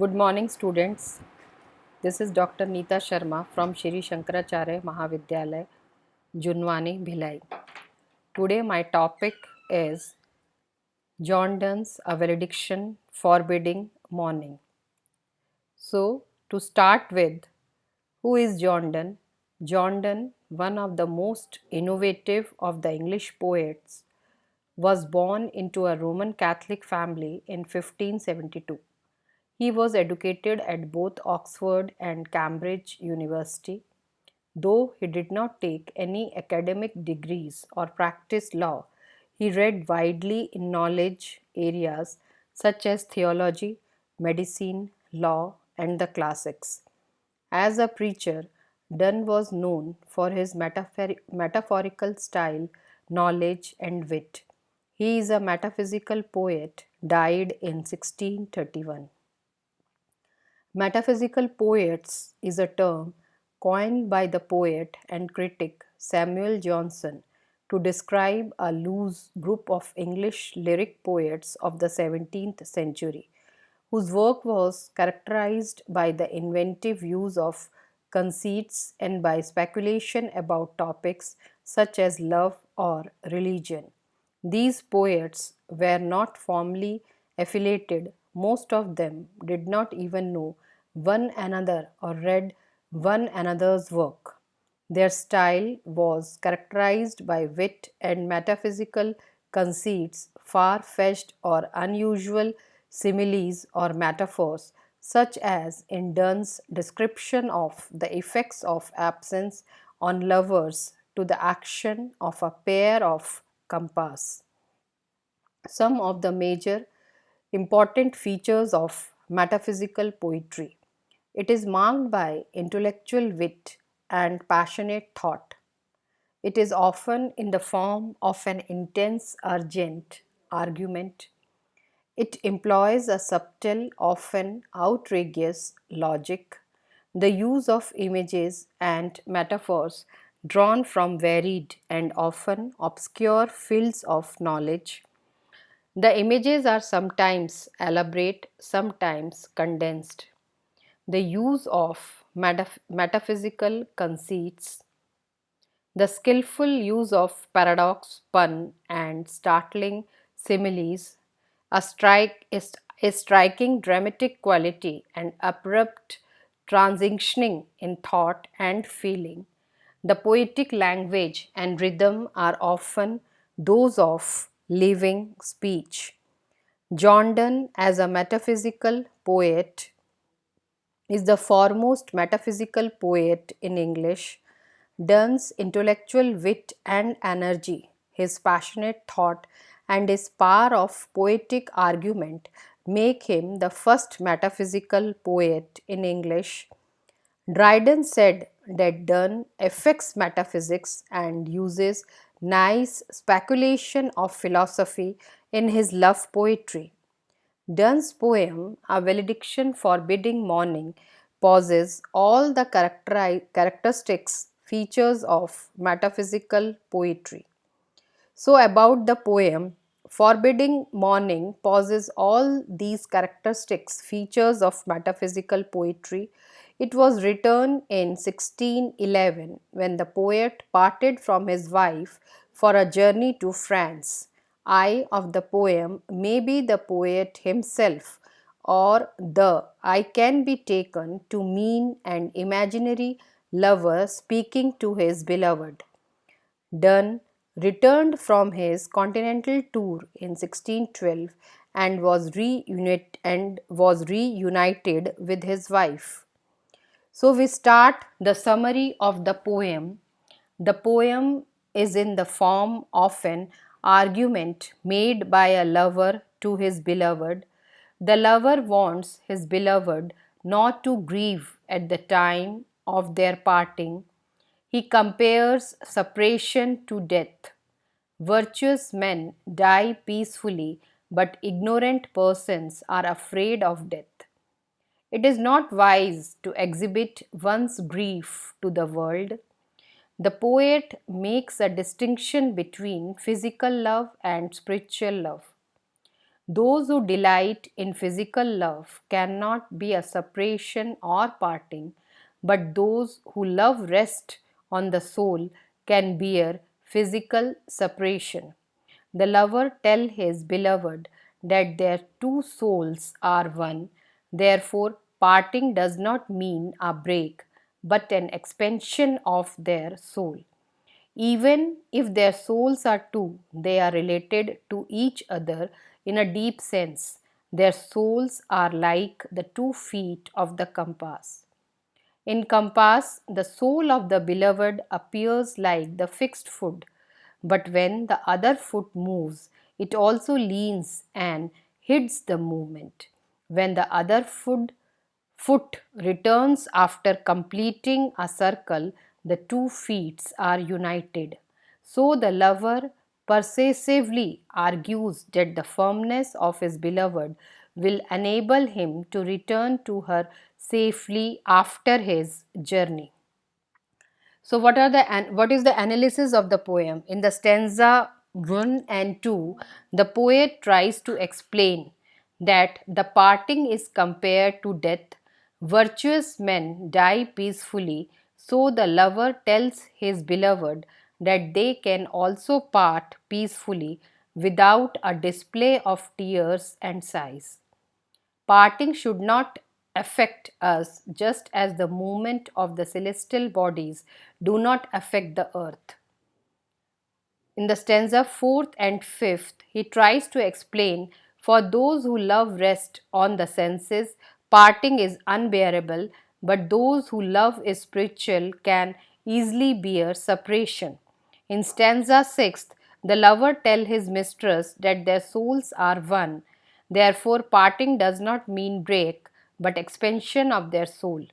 Good morning, students. This is Dr. Neeta Sharma from Shri Shankaracharya Mahavidyalaya, Junwani, Bhilai. Today, my topic is John Donne's A Valediction Forbidding Mourning. So, to start with, who is John Donne? John Donne, one of the most innovative of the English poets, was born into a Roman Catholic family in 1572. He was educated at both Oxford and Cambridge University. Though he did not take any academic degrees or practice law, he read widely in knowledge areas such as theology, medicine, law, and the classics. As a preacher, Donne was known for his metaphorical style, knowledge, and wit. He is a metaphysical poet, died in 1631. Metaphysical poets is a term coined by the poet and critic Samuel Johnson to describe a loose group of English lyric poets of the 17th century, whose work was characterized by the inventive use of conceits and by speculation about topics such as love or religion. These poets were not formally affiliated, most of them did not even know one another or read one another's work. Their style was characterized by wit and metaphysical conceits, far fetched or unusual similes or metaphors, such as in Donne's description of the effects of absence on lovers to the action of a pair of compass. Some of the major important features of metaphysical poetry. It is marked by intellectual wit and passionate thought. It is often in the form of an intense, urgent argument. It employs a subtle, often outrageous logic, the use of images and metaphors drawn from varied and often obscure fields of knowledge. The images are sometimes elaborate, sometimes condensed. The use of metaphysical conceits, the skillful use of paradox, pun, and startling similes, a striking dramatic quality and abrupt transitioning in thought and feeling. The poetic language and rhythm are often those of living speech. John Donne, as a metaphysical poet, is the foremost metaphysical poet in English. Donne's intellectual wit and energy, his passionate thought, and his power of poetic argument make him the first metaphysical poet in English. Dryden said that Donne affects metaphysics and uses nice speculation of philosophy in his love poetry. Donne's poem, A Valediction Forbidding Mourning, possesses all the characteristics features of metaphysical poetry. So, about the poem, Forbidding Mourning possesses all these characteristics features of metaphysical poetry. It was written in 1611 when the poet parted from his wife for a journey to France. I of the poem may be the poet himself, or the I can be taken to mean an imaginary lover speaking to his beloved. Donne returned from his continental tour in 1612 and was reunited with his wife. So we start the summary of the poem. The poem is in the form of an argument made by a lover to his beloved. The lover wants his beloved not to grieve at the time of their parting. He compares separation to death. Virtuous men die peacefully, but ignorant persons are afraid of death. It is not wise to exhibit one's grief to the world. The poet makes a distinction between physical love and spiritual love. Those who delight in physical love cannot be a separation or parting, but those who love rest on the soul can bear physical separation. The lover tell his beloved that their two souls are one. Therefore, parting does not mean a break, but an expansion of their soul. Even if their souls are two, they are related to each other in a deep sense. Their souls are like the 2 feet of the compass. In compass, the soul of the beloved appears like the fixed foot, but when the other foot moves, it also leans and hides the movement. When the other foot returns after completing a circle, the 2 feet are united. So the lover persuasively argues that the firmness of his beloved will enable him to return to her safely after his journey. So what is the analysis of the poem? In the stanza 1 and 2, the poet tries to explain that the parting is compared to death. Virtuous men die peacefully, so the lover tells his beloved that they can also part peacefully without a display of tears and sighs. Parting should not affect us just as the movement of the celestial bodies do not affect the earth. In the stanza 4th and 5th, he tries to explain for those who love rest on the senses, parting is unbearable, but those who love is spiritual can easily bear separation. In stanza 6th, the lover tells his mistress that their souls are one. Therefore, parting does not mean break, but expansion of their soul.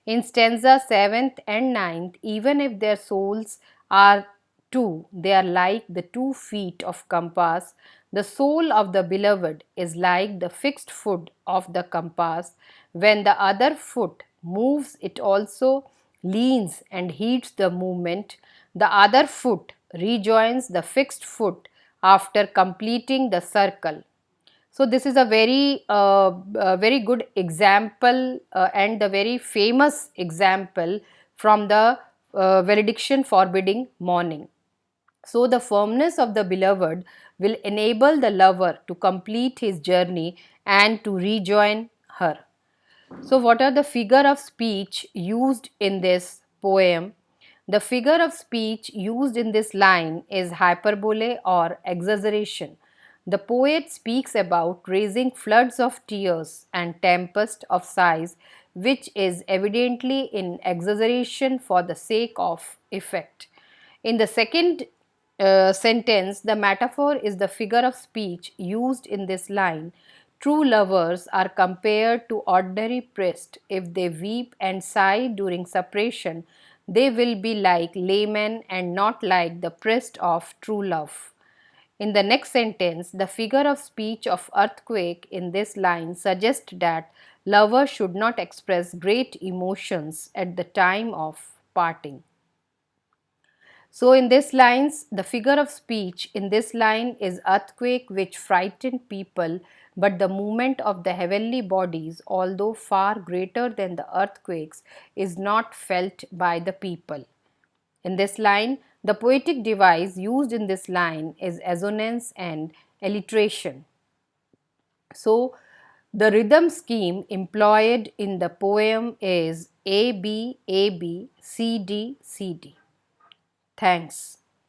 In stanza 7th and 9th, even if their souls are two, they are like the 2 feet of compass. The soul of the beloved is like the fixed foot of the compass. When the other foot moves, it also leans and heeds the movement. The other foot rejoins the fixed foot after completing the circle. So this is a very good example and the very famous example from the valediction forbidding mourning. So the firmness of the beloved will enable the lover to complete his journey and to rejoin her. So what are the figure of speech used in this poem? The figure of speech used in this line is hyperbole or exaggeration. The poet speaks about raising floods of tears and tempest of sighs, which is evidently in exaggeration for the sake of effect. In the second sentence, the metaphor is the figure of speech used in this line. True lovers are compared to ordinary priests. If they weep and sigh during separation, they will be like laymen and not like the priest of true love. In the next sentence, the figure of speech of earthquake in this line suggests that lovers should not express great emotions at the time of parting. So in this lines, the figure of speech in this line is earthquake which frightened people, but the movement of the heavenly bodies, although far greater than the earthquakes, is not felt by the people. In this line, the poetic device used in this line is assonance and alliteration. So, the rhythm scheme employed in the poem is A B A B C D C D. Thanks.